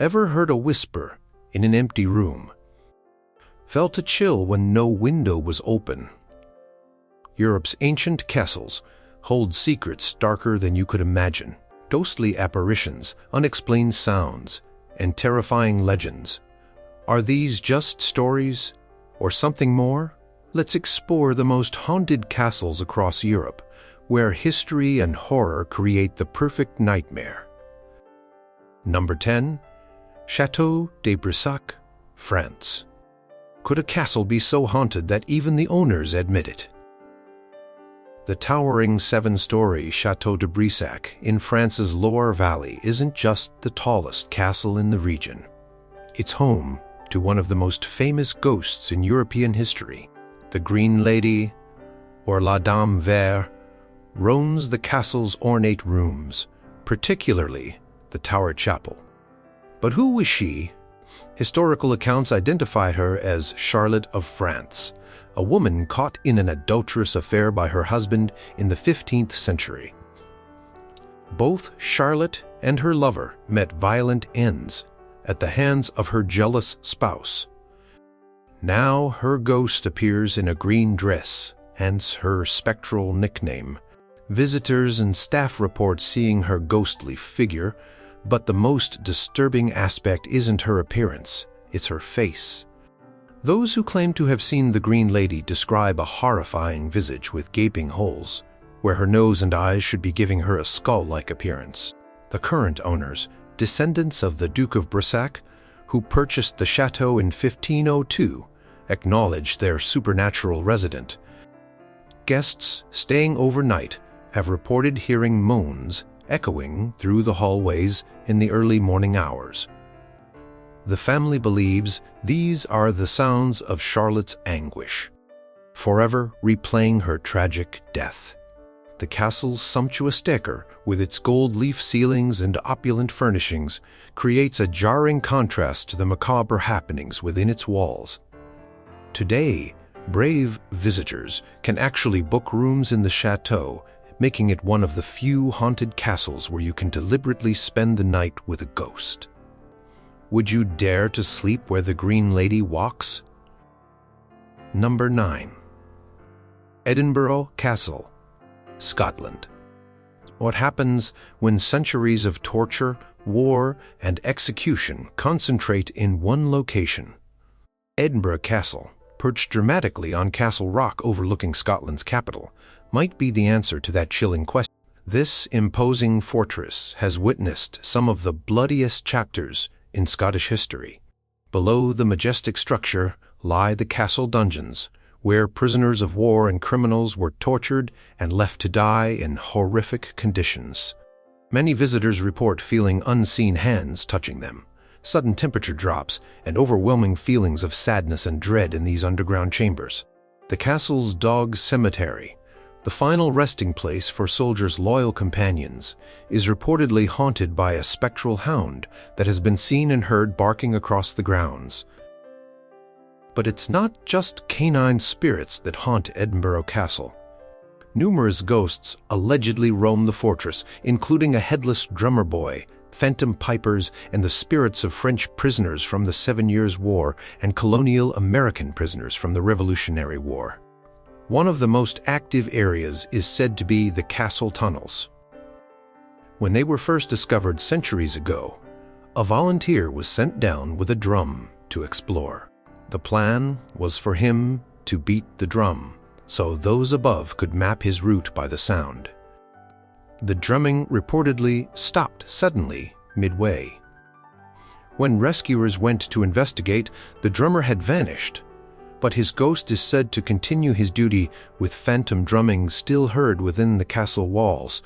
Ever heard a whisper in an empty room? Felt a chill when no window was open? Europe's ancient castles hold secrets darker than you could imagine. Ghostly apparitions, unexplained sounds, and terrifying legends. Are these just stories or something more? Let's explore the most haunted castles across Europe, where history and horror create the perfect nightmare. Number 10. Château de Brissac, France. Could a castle be so haunted that even the owners admit it? The towering 7-story Château de Brissac in France's Loire Valley isn't just the tallest castle in the region. It's home to one of the most famous ghosts in European history. The Green Lady, or La Dame Verte, roams the castle's ornate rooms, particularly the Tower Chapel. But who was she? Historical accounts identify her as Charlotte of France, a woman caught in an adulterous affair by her husband in the 15th century. Both Charlotte and her lover met violent ends at the hands of her jealous spouse. Now her ghost appears in a green dress, hence her spectral nickname. Visitors and staff report seeing her ghostly figure, but the most disturbing aspect isn't her appearance, it's her face. Those who claim to have seen the Green Lady describe a horrifying visage with gaping holes, where her nose and eyes should be giving her a skull-like appearance. The current owners, descendants of the Duke of Brissac, who purchased the chateau in 1502, acknowledge their supernatural resident. Guests staying overnight have reported hearing moans echoing through the hallways in the early morning hours. The family believes these are the sounds of Charlotte's anguish, forever replaying her tragic death. The castle's sumptuous decor, with its gold leaf ceilings and opulent furnishings, creates a jarring contrast to the macabre happenings within its walls. Today, brave visitors can actually book rooms in the chateau, making it one of the few haunted castles where you can deliberately spend the night with a ghost. Would you dare to sleep where the Green Lady walks? Number 9. Edinburgh Castle, Scotland. What happens when centuries of torture, war, and execution concentrate in one location? Edinburgh Castle, perched dramatically on Castle Rock overlooking Scotland's capital, might be the answer to that chilling question. This imposing fortress has witnessed some of the bloodiest chapters in Scottish history. Below the majestic structure lie the castle dungeons, where prisoners of war and criminals were tortured and left to die in horrific conditions. Many visitors report feeling unseen hands touching them, sudden temperature drops, and overwhelming feelings of sadness and dread in these underground chambers. The castle's dog cemetery, the final resting place for soldiers' loyal companions, is reportedly haunted by a spectral hound that has been seen and heard barking across the grounds. But it's not just canine spirits that haunt Edinburgh Castle. Numerous ghosts allegedly roam the fortress, including a headless drummer boy, phantom pipers, and the spirits of French prisoners from the 7 Years' War and colonial American prisoners from the Revolutionary War. One of the most active areas is said to be the castle tunnels. When they were first discovered centuries ago, a volunteer was sent down with a drum to explore. The plan was for him to beat the drum, so those above could map his route by the sound. The drumming reportedly stopped suddenly midway. When rescuers went to investigate, the drummer had vanished, but his ghost is said to continue his duty with phantom drumming still heard within the castle walls.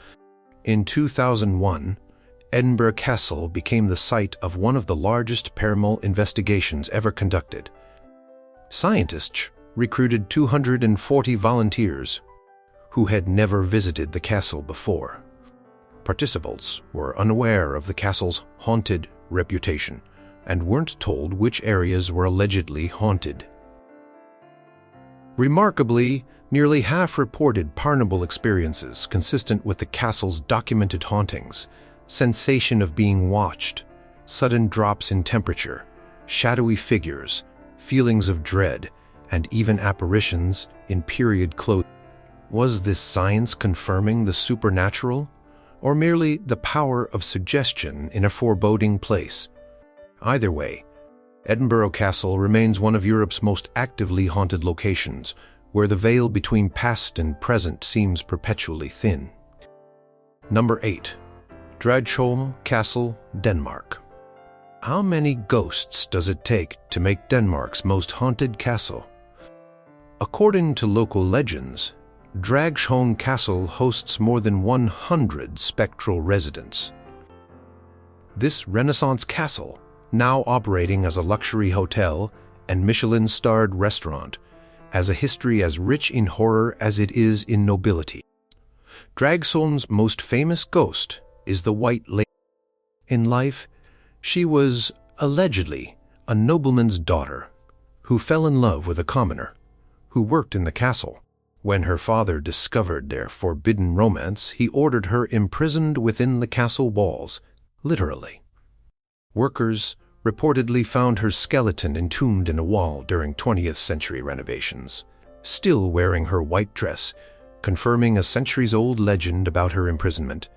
In 2001, Edinburgh Castle became the site of one of the largest paranormal investigations ever conducted. Scientists recruited 240 volunteers who had never visited the castle before. Participants were unaware of the castle's haunted reputation and weren't told which areas were allegedly haunted. Remarkably, nearly half reported paranormal experiences consistent with the castle's documented hauntings, sensation of being watched, sudden drops in temperature, shadowy figures, feelings of dread, and even apparitions in period clothing. Was this science confirming the supernatural, or merely the power of suggestion in a foreboding place? Either way, Edinburgh Castle remains one of Europe's most actively haunted locations, where the veil between past and present seems perpetually thin. Number 8. Dragsholm Castle, Denmark. How many ghosts does it take to make Denmark's most haunted castle? According to local legends, Dragsholm Castle hosts more than 100 spectral residents. This Renaissance castle, now operating as a luxury hotel and Michelin-starred restaurant, has a history as rich in horror as it is in nobility. Dragsholm's most famous ghost is the White Lady. In life, she was, allegedly, a nobleman's daughter who fell in love with a commoner who worked in the castle. When her father discovered their forbidden romance, he ordered her imprisoned within the castle walls, literally. Workers reportedly found her skeleton entombed in a wall during 20th century renovations, still wearing her white dress, confirming a centuries-old legend about her imprisonment.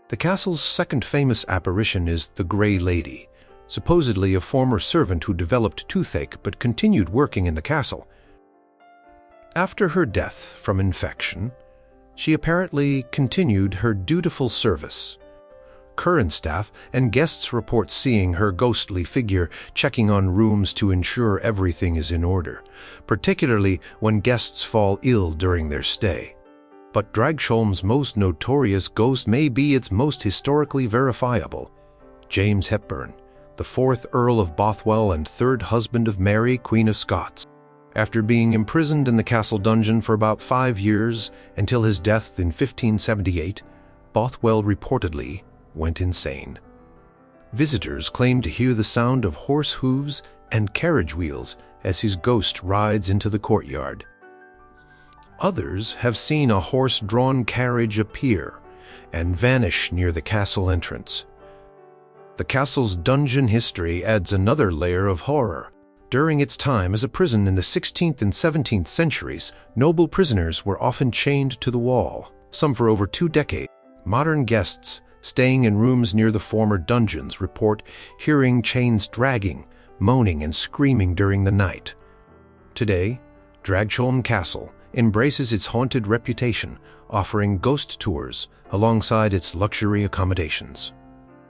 The castle's second famous apparition is the Grey Lady, supposedly a former servant who developed toothache but continued working in the castle. After her death from infection, she apparently continued her dutiful service. Current staff and guests report seeing her ghostly figure checking on rooms to ensure everything is in order, particularly when guests fall ill during their stay. But Dragsholm's most notorious ghost may be its most historically verifiable: James Hepburn, the 4th Earl of Bothwell and 3rd husband of Mary, Queen of Scots. After being imprisoned in the castle dungeon for about 5 years until his death in 1578, Bothwell reportedly went insane. Visitors claim to hear the sound of horse hooves and carriage wheels as his ghost rides into the courtyard. Others have seen a horse-drawn carriage appear and vanish near the castle entrance. The castle's dungeon history adds another layer of horror. During its time as a prison in the 16th and 17th centuries, noble prisoners were often chained to the wall, some for over 2 decades. Modern guests staying in rooms near the former dungeons report hearing chains dragging, moaning, and screaming during the night. Today, Dragsholm Castle embraces its haunted reputation, offering ghost tours alongside its luxury accommodations.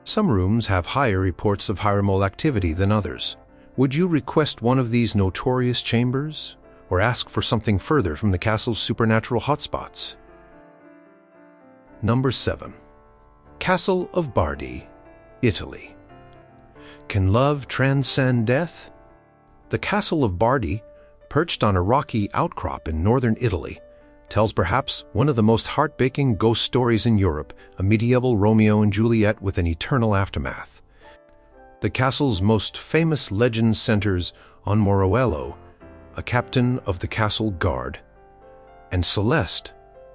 Some rooms have higher reports of paranormal activity than others. Would you request one of these notorious chambers, or ask for something further from the castle's supernatural hotspots? Number 7. Castle of Bardi, Italy. Can love transcend death? The Castle of Bardi, perched on a rocky outcrop in northern Italy, tells perhaps one of the most heartbreaking ghost stories in Europe, a medieval Romeo and Juliet with an eternal aftermath. The castle's most famous legend centers on Morello, a captain of the castle guard, and Celeste,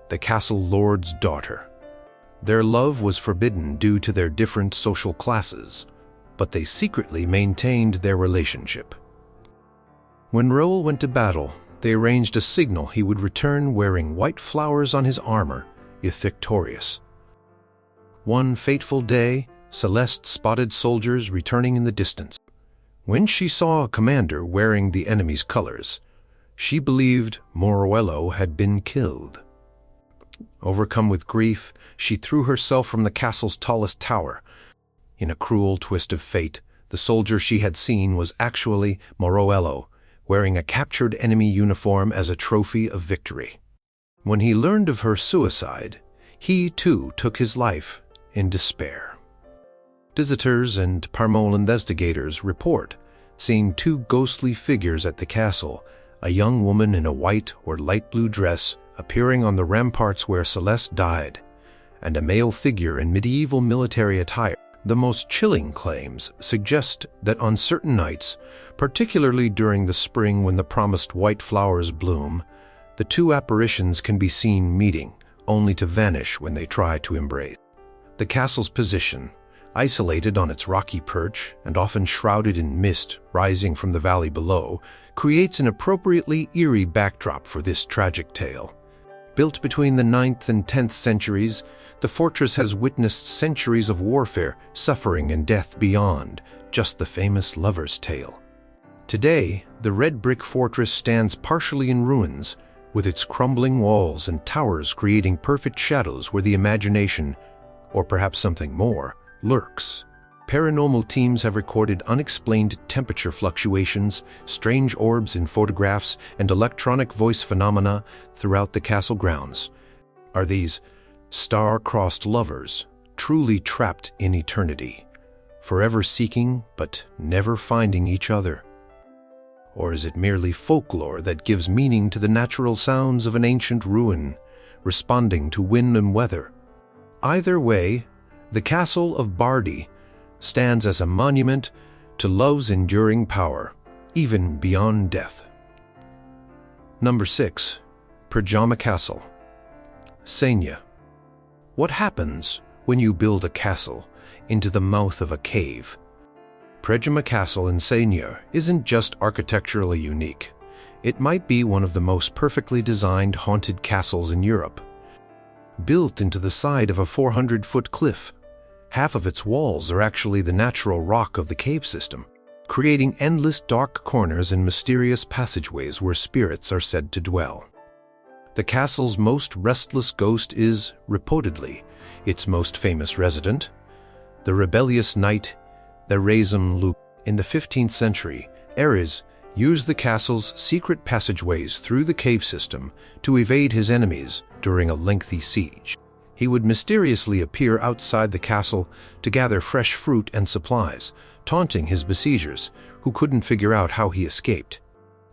the castle lord's daughter. Their love was forbidden due to their different social classes, but they secretly maintained their relationship. When Raoul went to battle, they arranged a signal he would return wearing white flowers on his armor, if victorious. One fateful day, Celeste spotted soldiers returning in the distance. When she saw a commander wearing the enemy's colors, she believed Morello had been killed. Overcome with grief, she threw herself from the castle's tallest tower. In a cruel twist of fate, the soldier she had seen was actually Morello, wearing a captured enemy uniform as a trophy of victory. When he learned of her suicide, he too took his life in despair. Visitors and paranormal investigators report seeing 2 ghostly figures at the castle, a young woman in a white or light blue dress appearing on the ramparts where Celeste died, and a male figure in medieval military attire. The most chilling claims suggest that on certain nights, particularly during the spring when the promised white flowers bloom, the 2 apparitions can be seen meeting, only to vanish when they try to embrace. The castle's position, Isolated on its rocky perch and often shrouded in mist rising from the valley below, creates an appropriately eerie backdrop for this tragic tale. Built between the 9th and 10th centuries, the fortress has witnessed centuries of warfare, suffering, and death beyond just the famous lover's tale. Today, the red brick fortress stands partially in ruins, with its crumbling walls and towers creating perfect shadows where the imagination, or perhaps something more, lurks. Paranormal teams have recorded unexplained temperature fluctuations, strange orbs in photographs, and electronic voice phenomena throughout the castle grounds. Are these star-crossed lovers truly trapped in eternity, forever seeking but never finding each other? Or is it merely folklore that gives meaning to the natural sounds of an ancient ruin, responding to wind and weather? Either way, the Castle of Bardi stands as a monument to love's enduring power, even beyond death. Number 6. Dragsholm Castle, Saigne. What happens when you build a castle into the mouth of a cave? Dragsholm Castle in Saigne isn't just architecturally unique. It might be one of the most perfectly designed haunted castles in Europe. Built into the side of a 400-foot cliff, half of its walls are actually the natural rock of the cave system, creating endless dark corners and mysterious passageways where spirits are said to dwell. The castle's most restless ghost is, reportedly, its most famous resident, the rebellious knight Dragsholm. In the 15th century, Ares used the castle's secret passageways through the cave system to evade his enemies during a lengthy siege. He would mysteriously appear outside the castle to gather fresh fruit and supplies, taunting his besiegers, who couldn't figure out how he escaped.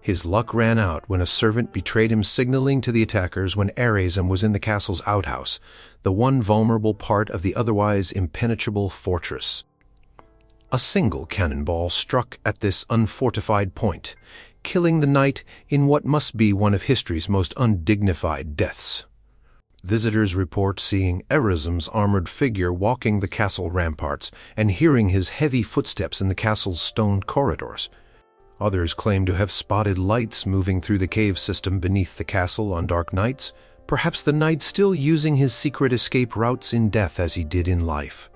His luck ran out when a servant betrayed him, signaling to the attackers when Dragsholm was in the castle's outhouse, the one vulnerable part of the otherwise impenetrable fortress. A single cannonball struck at this unfortified point, killing the knight in what must be one of history's most undignified deaths. Visitors report seeing Dragsholm's armored figure walking the castle ramparts and hearing his heavy footsteps in the castle's stone corridors. Others claim to have spotted lights moving through the cave system beneath the castle on dark nights, perhaps the knight still using his secret escape routes in death as he did in life.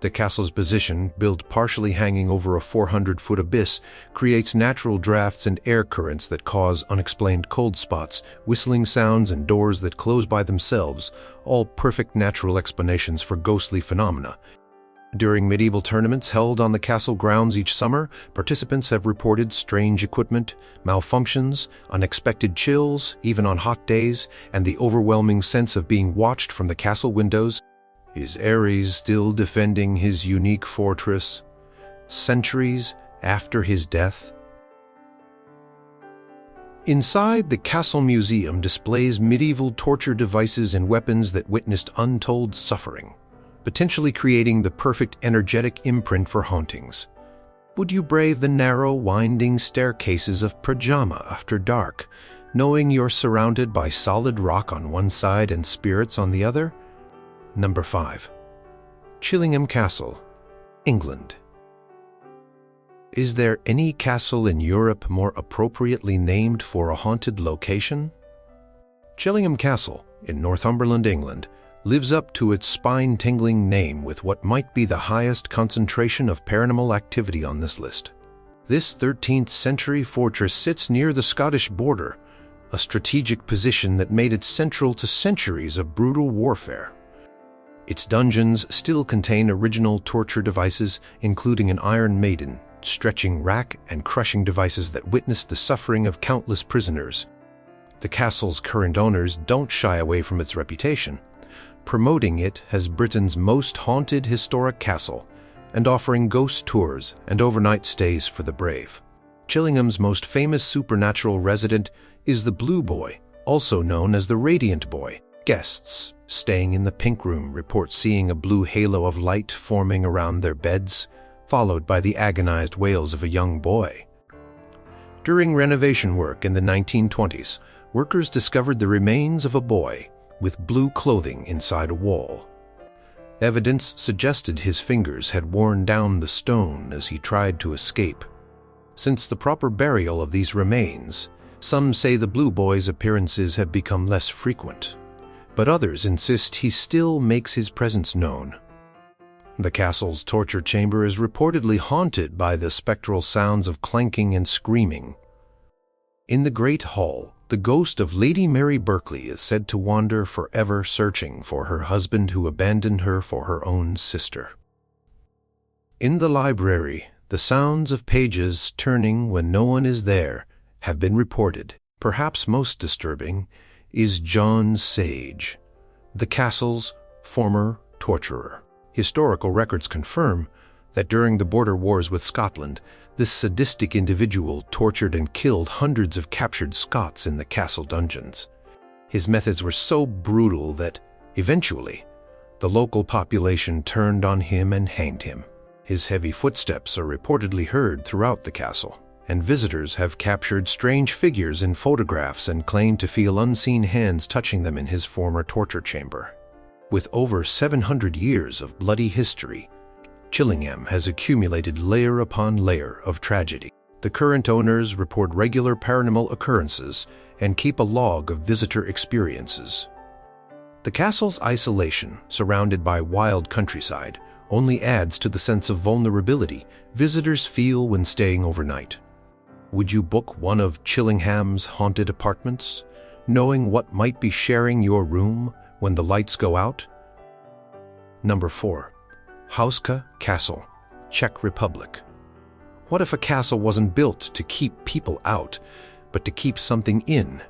The castle's position, built partially hanging over a 400-foot abyss, creates natural drafts and air currents that cause unexplained cold spots, whistling sounds, and doors that close by themselves, all perfect natural explanations for ghostly phenomena. During medieval tournaments held on the castle grounds each summer, participants have reported strange equipment, malfunctions, unexpected chills, even on hot days, and the overwhelming sense of being watched from the castle windows. Is Ares still defending his unique fortress, centuries after his death? Inside, the Castle Museum displays medieval torture devices and weapons that witnessed untold suffering, potentially creating the perfect energetic imprint for hauntings. Would you brave the narrow, winding staircases of Dragsholm after dark, knowing you're surrounded by solid rock on one side and spirits on the other? Number 5. Chillingham Castle, England. Is there any castle in Europe more appropriately named for a haunted location? Chillingham Castle, in Northumberland, England, lives up to its spine-tingling name with what might be the highest concentration of paranormal activity on this list. This 13th-century fortress sits near the Scottish border, a strategic position that made it central to centuries of brutal warfare. Its dungeons still contain original torture devices, including an Iron Maiden, stretching rack, and crushing devices that witnessed the suffering of countless prisoners. The castle's current owners don't shy away from its reputation, promoting it as Britain's most haunted historic castle and offering ghost tours and overnight stays for the brave. Chillingham's most famous supernatural resident is the Blue Boy, also known as the Radiant Boy. Guests staying in the Pink Room report seeing a blue halo of light forming around their beds, followed by the agonized wails of a young boy. During renovation work in the 1920s, workers discovered the remains of a boy with blue clothing inside a wall. Evidence suggested his fingers had worn down the stone as he tried to escape. Since the proper burial of these remains, some say the Blue Boy's appearances have become less frequent, but others insist he still makes his presence known. The castle's torture chamber is reportedly haunted by the spectral sounds of clanking and screaming. In the Great Hall, the ghost of Lady Mary Berkeley is said to wander forever searching for her husband who abandoned her for her own sister. In the library, the sounds of pages turning when no one is there have been reported. Perhaps most disturbing is John Sage, the castle's former torturer. Historical records confirm that during the border wars with Scotland, this sadistic individual tortured and killed hundreds of captured Scots in the castle dungeons. His methods were so brutal that, eventually, the local population turned on him and hanged him. His heavy footsteps are reportedly heard throughout the castle, and visitors have captured strange figures in photographs and claimed to feel unseen hands touching them in his former torture chamber. With over 700 years of bloody history, Chillingham has accumulated layer upon layer of tragedy. The current owners report regular paranormal occurrences and keep a log of visitor experiences. The castle's isolation, surrounded by wild countryside, only adds to the sense of vulnerability visitors feel when staying overnight. Would you book one of Chillingham's haunted apartments, knowing what might be sharing your room when the lights go out? Number 4. Château Castle, Czech Republic. What if a castle wasn't built to keep people out, but to keep something in?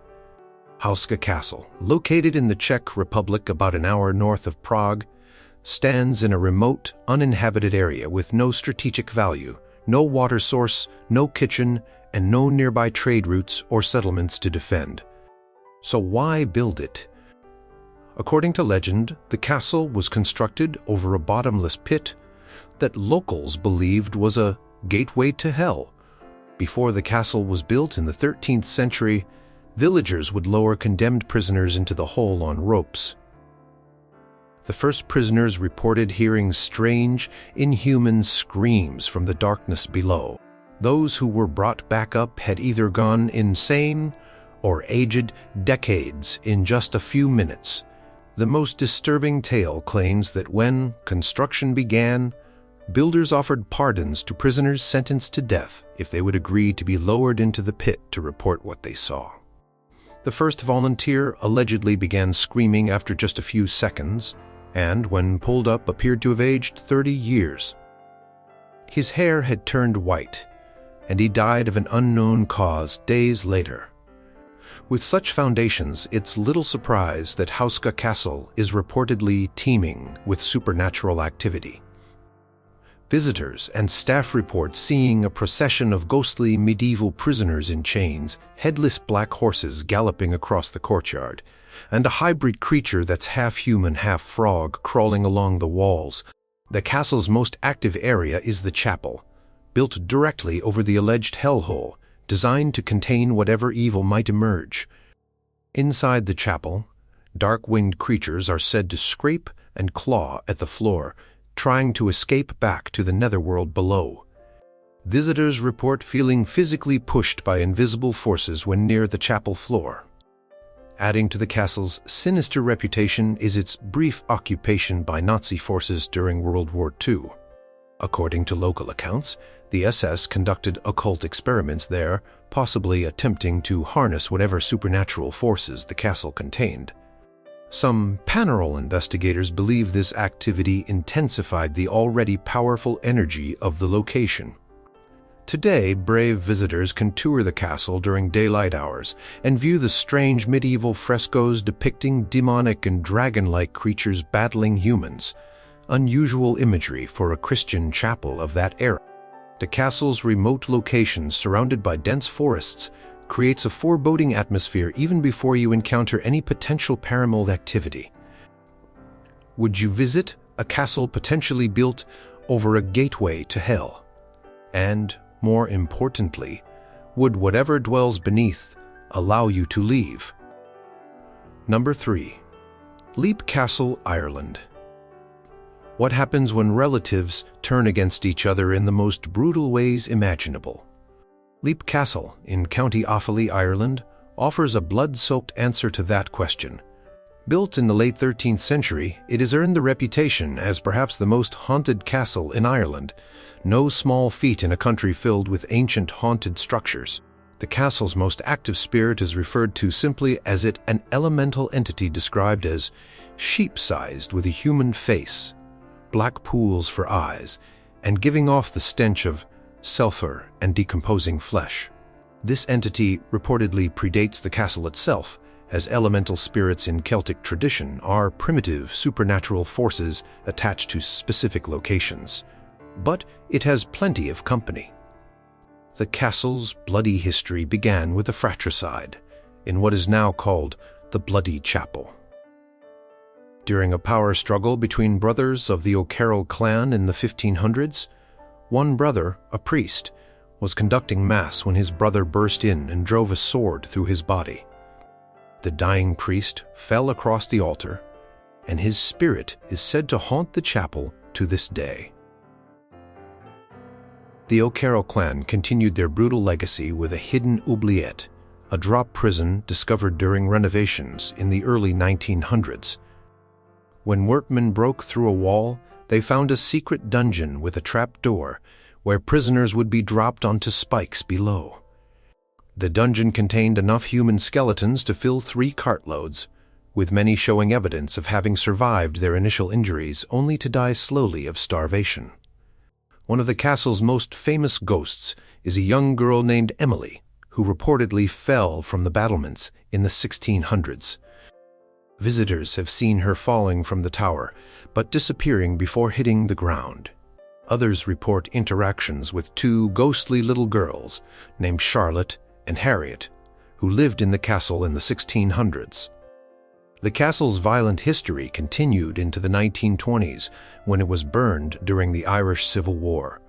Château Castle, located in the Czech Republic about an hour north of Prague, stands in a remote, uninhabited area with no strategic value, no water source, no kitchen, and no nearby trade routes or settlements to defend. So why build it? According to legend, the castle was constructed over a bottomless pit that locals believed was a gateway to hell. Before the castle was built in the 13th century, villagers would lower condemned prisoners into the hole on ropes. The first prisoners reported hearing strange, inhuman screams from the darkness below. Those who were brought back up had either gone insane or aged decades in just a few minutes. The most disturbing tale claims that when construction began, builders offered pardons to prisoners sentenced to death if they would agree to be lowered into the pit to report what they saw. The first volunteer allegedly began screaming after just a few seconds, and when pulled up appeared to have aged 30 years. His hair had turned white, and he died of an unknown cause days later. With such foundations, it's little surprise that Château Castle is reportedly teeming with supernatural activity. Visitors and staff report seeing a procession of ghostly medieval prisoners in chains, headless black horses galloping across the courtyard, and a hybrid creature that's half human, half frog crawling along the walls. The castle's most active area is the chapel, built directly over the alleged hellhole, designed to contain whatever evil might emerge. Inside the chapel, dark-winged creatures are said to scrape and claw at the floor, trying to escape back to the netherworld below. Visitors report feeling physically pushed by invisible forces when near the chapel floor. Adding to the castle's sinister reputation is its brief occupation by Nazi forces during World War II. According to local accounts, the SS conducted occult experiments there, possibly attempting to harness whatever supernatural forces the castle contained. Some paranormal investigators believe this activity intensified the already powerful energy of the location. Today, brave visitors can tour the castle during daylight hours and view the strange medieval frescoes depicting demonic and dragon-like creatures battling humans, unusual imagery for a Christian chapel of that era. The castle's remote location, surrounded by dense forests, creates a foreboding atmosphere even before you encounter any potential paranormal activity. Would you visit a castle potentially built over a gateway to hell? And, more importantly, would whatever dwells beneath allow you to leave? Number 3. Leap Castle, Ireland. What happens when relatives turn against each other in the most brutal ways imaginable? Leap Castle in County Offaly, Ireland, offers a blood-soaked answer to that question. Built in the late 13th century, it has earned the reputation as perhaps the most haunted castle in Ireland, no small feat in a country filled with ancient haunted structures. The castle's most active spirit is referred to simply as an elemental entity described as sheep-sized with a human face, black pools for eyes, and giving off the stench of sulfur and decomposing flesh. This entity reportedly predates the castle itself, as elemental spirits in Celtic tradition are primitive supernatural forces attached to specific locations. But it has plenty of company. The castle's bloody history began with a fratricide in what is now called the Bloody Chapel. During a power struggle between brothers of the O'Carroll clan in the 1500s, one brother, a priest, was conducting mass when his brother burst in and drove a sword through his body. The dying priest fell across the altar, and his spirit is said to haunt the chapel to this day. The O'Carroll clan continued their brutal legacy with a hidden oubliette, a drop prison discovered during renovations in the early 1900s. When workmen broke through a wall, they found a secret dungeon with a trap door where prisoners would be dropped onto spikes below. The dungeon contained enough human skeletons to fill 3 cartloads, with many showing evidence of having survived their initial injuries only to die slowly of starvation. One of the castle's most famous ghosts is a young girl named Emily, who reportedly fell from the battlements in the 1600s. Visitors have seen her falling from the tower, but disappearing before hitting the ground. Others report interactions with 2 ghostly little girls named Charlotte and Harriet, who lived in the castle in the 1600s. The castle's violent history continued into the 1920s when it was burned during the Irish Civil War.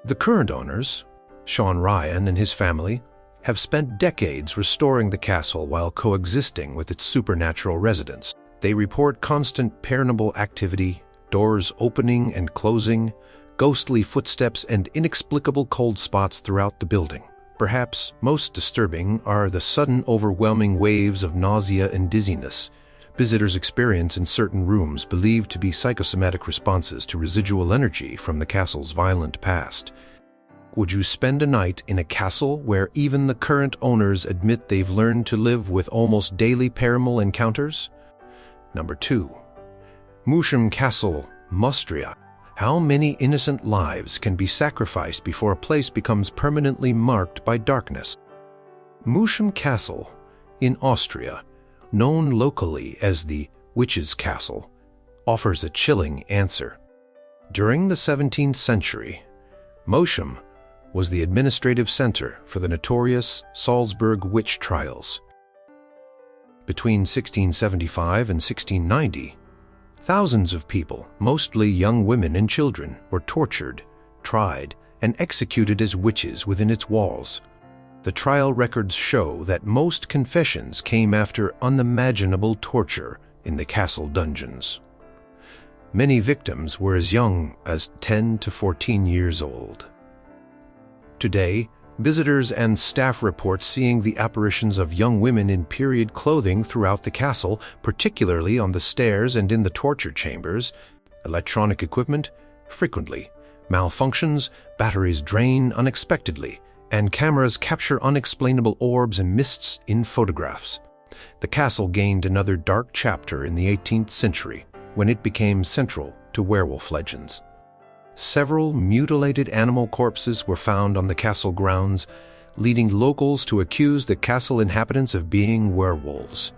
The current owners, Sean Ryan and his family, have spent decades restoring the castle while coexisting with its supernatural residents. They report constant paranormal activity, doors opening and closing, ghostly footsteps, and inexplicable cold spots throughout the building. Perhaps most disturbing are the sudden overwhelming waves of nausea and dizziness visitors experience in certain rooms believed to be psychosomatic responses to residual energy from the castle's violent past. Would you spend a night in a castle where even the current owners admit they've learned to live with almost daily paranormal encounters? Number 2. Mousham Castle, Austria. How many innocent lives can be sacrificed before a place becomes permanently marked by darkness? Mousham Castle, in Austria, known locally as the Witch's Castle, offers a chilling answer. During the 17th century, Mousham was the administrative center for the notorious Salzburg witch trials. Between 1675 and 1690, thousands of people, mostly young women and children, were tortured, tried, and executed as witches within its walls. The trial records show that most confessions came after unimaginable torture in the castle dungeons. Many victims were as young as 10 to 14 years old. Today, visitors and staff report seeing the apparitions of young women in period clothing throughout the castle, particularly on the stairs and in the torture chambers. Electronic equipment frequently malfunctions, batteries drain unexpectedly, and cameras capture unexplainable orbs and mists in photographs. The castle gained another dark chapter in the 18th century when it became central to werewolf legends. Several mutilated animal corpses were found on the castle grounds, leading locals to accuse the castle inhabitants of being werewolves.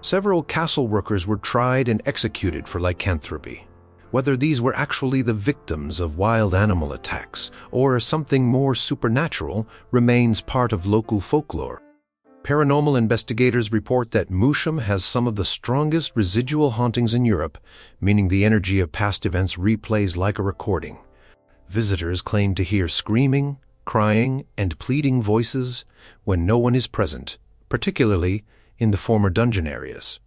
Several castle workers were tried and executed for lycanthropy. Whether these were actually the victims of wild animal attacks or something more supernatural remains part of local folklore. Paranormal investigators report that Mousham has some of the strongest residual hauntings in Europe, meaning the energy of past events replays like a recording. Visitors claim to hear screaming, crying, and pleading voices when no one is present, particularly in the former dungeon areas.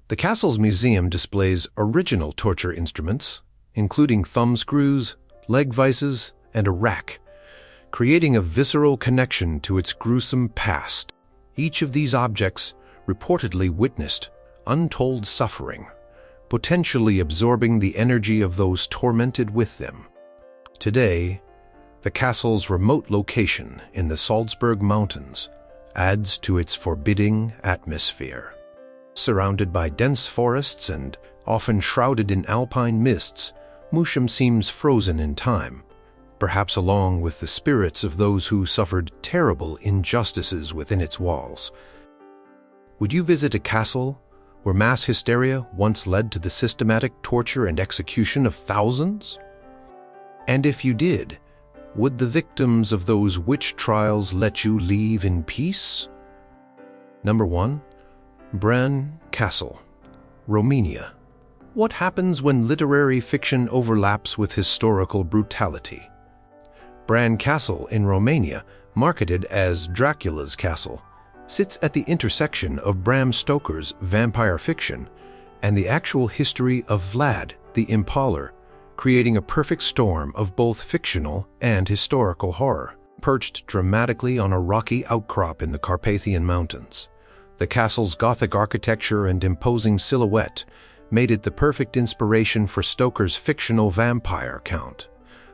The castle's museum displays original torture instruments, including thumbscrews, leg vices, and a rack, creating a visceral connection to its gruesome past. Each of these objects reportedly witnessed untold suffering, potentially absorbing the energy of those tormented with them. Today, the castle's remote location in the Salzburg Mountains adds to its forbidding atmosphere. Surrounded by dense forests and often shrouded in alpine mists, Musham seems frozen in time, perhaps along with the spirits of those who suffered terrible injustices within its walls. Would you visit a castle where mass hysteria once led to the systematic torture and execution of thousands? And if you did, would the victims of those witch trials let you leave in peace? Number 1. Bran Castle, Romania. What happens when literary fiction overlaps with historical brutality? Bran Castle in Romania, marketed as Dracula's Castle, sits at the intersection of Bram Stoker's vampire fiction and the actual history of Vlad the Impaler, creating a perfect storm of both fictional and historical horror. Perched dramatically on a rocky outcrop in the Carpathian Mountains, the castle's Gothic architecture and imposing silhouette made it the perfect inspiration for Stoker's fictional vampire count.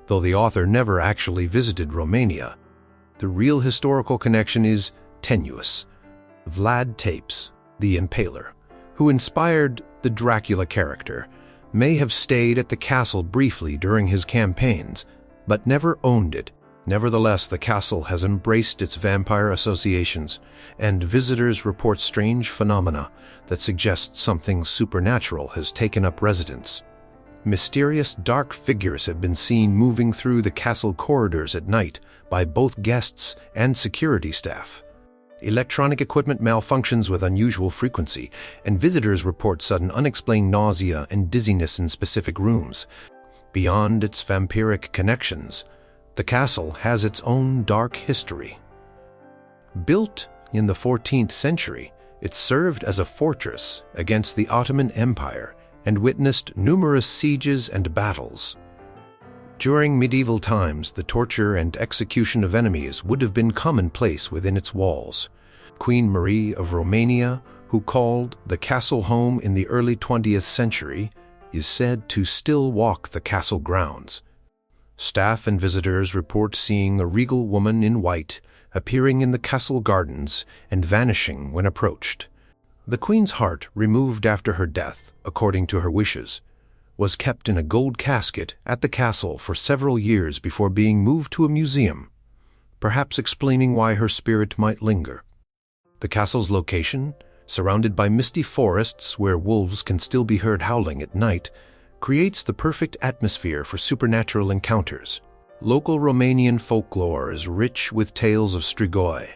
Though the author never actually visited Romania, the real historical connection is tenuous. Vlad Tepes, the Impaler, who inspired the Dracula character, may have stayed at the castle briefly during his campaigns, but never owned it. Nevertheless, the castle has embraced its vampire associations, and visitors report strange phenomena that suggest something supernatural has taken up residence. Mysterious dark figures have been seen moving through the castle corridors at night by both guests and security staff. Electronic equipment malfunctions with unusual frequency, and visitors report sudden unexplained nausea and dizziness in specific rooms. Beyond its vampiric connections, the castle has its own dark history. Built in the 14th century, it served as a fortress against the Ottoman Empire and witnessed numerous sieges and battles. During medieval times, the torture and execution of enemies would have been commonplace within its walls. Queen Marie of Romania, who called the castle home in the early 20th century, is said to still walk the castle grounds. Staff and visitors report seeing a regal woman in white appearing in the castle gardens and vanishing when approached. The queen's heart, removed after her death, according to her wishes, was kept in a gold casket at the castle for several years before being moved to a museum, perhaps explaining why her spirit might linger. The castle's location, surrounded by misty forests where wolves can still be heard howling at night, creates the perfect atmosphere for supernatural encounters. Local Romanian folklore is rich with tales of strigoi,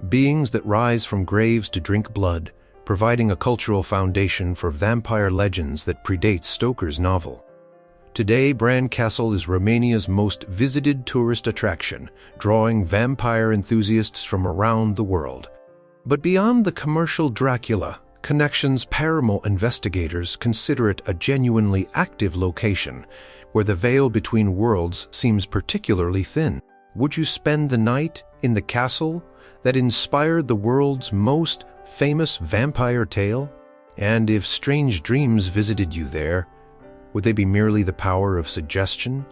beings that rise from graves to drink blood, providing a cultural foundation for vampire legends that predates Stoker's novel. Today, Bran Castle is Romania's most visited tourist attraction, drawing vampire enthusiasts from around the world. But beyond the commercial Dracula connections, paranormal investigators consider it a genuinely active location where the veil between worlds seems particularly thin. Would you spend the night in the castle that inspired the world's most famous vampire tale? And if strange dreams visited you there, would they be merely the power of suggestion,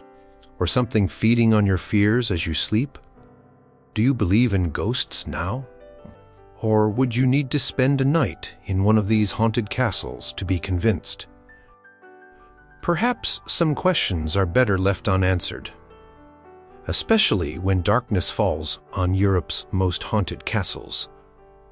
or something feeding on your fears as you sleep? Do you believe in ghosts now? Or would you need to spend a night in one of these haunted castles to be convinced? Perhaps some questions are better left unanswered, especially when darkness falls on Europe's most haunted castles.